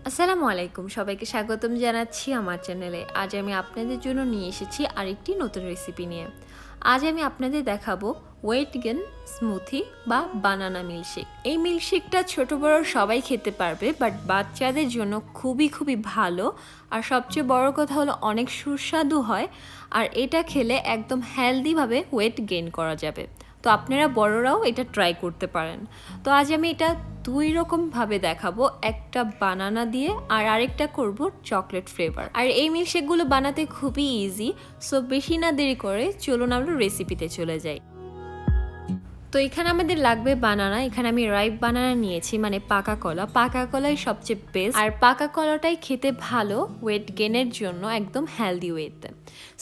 আসসালামু আলাইকুম, সবাইকে স্বাগতম জানাচ্ছি আমার চ্যানেলে। আজ আমি আপনাদের জন্য নিয়ে এসেছি আরেকটি নতুন রেসিপি নিয়ে। আজ আমি আপনাদের দেখাবো ওয়েট গেইন স্মুথি বা বানানা মিল্কশেক। এই মিল্কশেকটা ছোট বড় সবাই খেতে পারবে, বাট বাচ্চাদের জন্য খুবই ভালো। আর সবচেয়ে বড় কথা হলো অনেক সুস্বাদু হয়, আর এটা খেলে একদম হেলদিভাবে ওয়েট গেইন করা যাবে। তো আপনারা বড়রাও এটা ট্রাই করতে পারেন। তো আজ আমি এটা দুই রকমভাবে দেখাবো, একটা বানানা দিয়ে আর আরেকটা করব চকলেট ফ্লেভার। আর এই মিল্কশেকগুলো বানাতে খুবই ইজি, সো বেশি না দেরি করে চলুন আমরা রেসিপিতে চলে যাই। তো এখানে আমাদের লাগবে বানানা। এখানে আমি রাইপ বানানা নিয়েছি, মানে পাকা কলা। পাকা কলাই সবচেয়ে বেস্ট, আর পাকা কলাটাই খেতে ভালো ওয়েট গেইনের জন্য, একদম হেলদি ওয়েতে।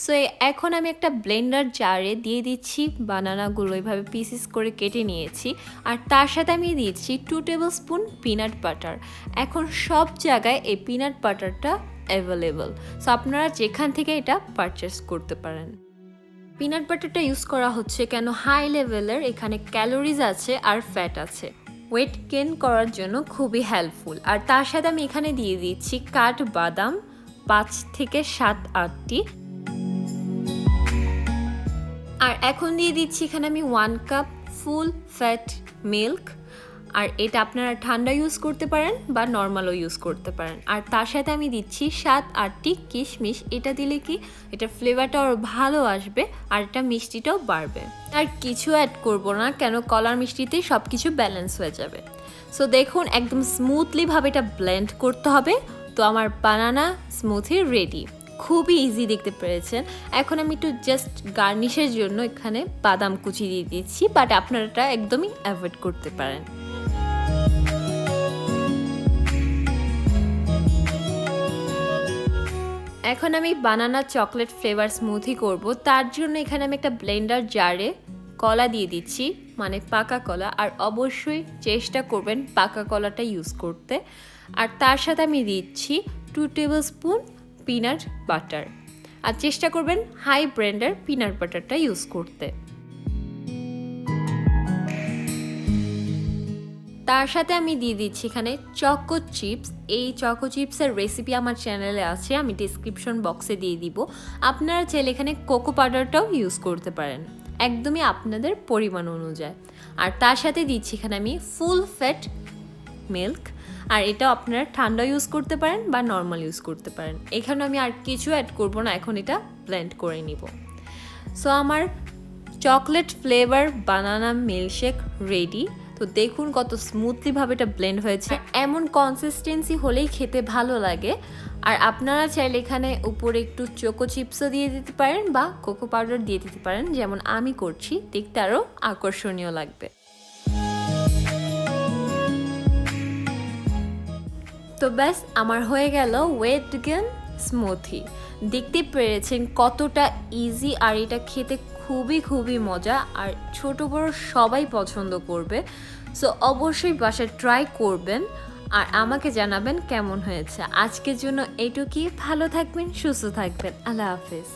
সো এখন আমি একটা ব্লেন্ডার জারে দিয়ে দিচ্ছি বানানাগুলো, এইভাবে পিসেস করে কেটে নিয়েছি। আর তার সাথে আমি দিচ্ছি 2 টেবিল স্পুন পিনাট বাটার। এখন সব জায়গায় এই পিনাট বাটারটা অ্যাভেলেবল, সো আপনারা যেখান থেকে এটা পারচেস করতে পারেন। পিনাট বাটারটা ইউজ করা হচ্ছে কেন, হাই লেভেলের এখানে ক্যালোরিজ আছে আর ফ্যাট আছে, ওয়েট গেইন করার জন্য খুবই হেল্পফুল। আর তার সাথে আমি এখানে দিয়ে দিচ্ছি কাঠ বাদাম 5 থেকে 7-8টি। আর এখন দিয়ে দিচ্ছি এখানে আমি 1 কাপ ফুল ফ্যাট মিল্ক। আর এটা আপনারা ঠান্ডা ইউজ করতে পারেন বা নর্মালও ইউজ করতে পারেন। আর তার সাথে আমি দিচ্ছি 7-8টি কিশমিশ। এটা দিলে কি এটা ফ্লেভারটা আরও ভালো আসবে, আর এটা মিষ্টিটাও বাড়বে। আর কিছু অ্যাড করব না, কেন কলার মিষ্টিতেই সব কিছু ব্যালেন্স হয়ে যাবে। সো দেখুন একদম স্মুথলিভাবে এটা ব্লেন্ড করতে হবে। তো আমার বানানা স্মুথি রেডি, খুবই ইজি, দেখতে পেরেছেন। এখন আমি একটু জাস্ট গার্নিশের জন্য এখানে বাদাম কুচি দিয়ে দিচ্ছি, বাট আপনারা এটা একদমই অ্যাভয়েড করতে পারেন। এখন আমি বানানা চকলেট ফ্লেভার স্মুথি করব। তার জন্য এখানে আমি একটা ব্লেন্ডার জারে কলা দিয়ে দিচ্ছি, মানে পাকা কলা। আর অবশ্যই চেষ্টা করবেন পাকা কলাটা ইউজ করতে। আর তার সাথে আমি দিচ্ছি 2 টেবিল স্পুন পিনাট বাটার। আর চেষ্টা করবেন হাই ব্র্যান্ডের পিনাট বাটারটা ইউজ করতে। তার সাথে আমি দিয়ে দিচ্ছি এখানে চকো চিপস। এই চকো চিপসের রেসিপি আমার চ্যানেলে আছে, আমি ডিসক্রিপশন বক্সে দিয়ে দিব। আপনারা চাইলে এখানে কোকো পাউডারটাও ইউজ করতে পারেন, একদমই আপনাদের পরিমাণ অনুযায়ী। আর তার সাথে দিচ্ছি এখানে আমি ফুল ফ্যাট মিল্ক। আর এটাও আপনারা ঠান্ডা ইউজ করতে পারেন বা নর্মাল ইউজ করতে পারেন। এখানে আমি আর কিছু অ্যাড করব না, এখন এটা ব্লেন্ড করে নিব। সো আমার চকলেট ফ্লেভার বানানা মিল্কশেক রেডি। তো দেখুন কত স্মুথলিভাবে এটা ব্লেন্ড হয়েছে। এমন কনসিস্টেন্সি হলেই খেতে ভালো লাগে। আর আপনারা চাইলে এখানে উপরে একটু চোকো চিপসও দিয়ে দিতে পারেন বা কোকো পাউডার দিয়ে দিতে পারেন, যেমন আমি করছি, দেখতে আরও আকর্ষণীয় লাগবে। তো ব্যাস আমার হয়ে গেল ওয়েট গেইন স্মুথি। দেখতে পেরেছেন কতটা ইজি, আর এটা খেতে খুবই মজা, আর ছোট বড় সবাই পছন্দ করবে। সো অবশ্যই বাসায় ট্রাই করবেন আর আমাকে জানাবেন কেমন হয়েছে। আজকের জন্য এইটুকুই, ভালো থাকবেন, সুস্থ থাকবেন, আল্লাহ হাফেজ।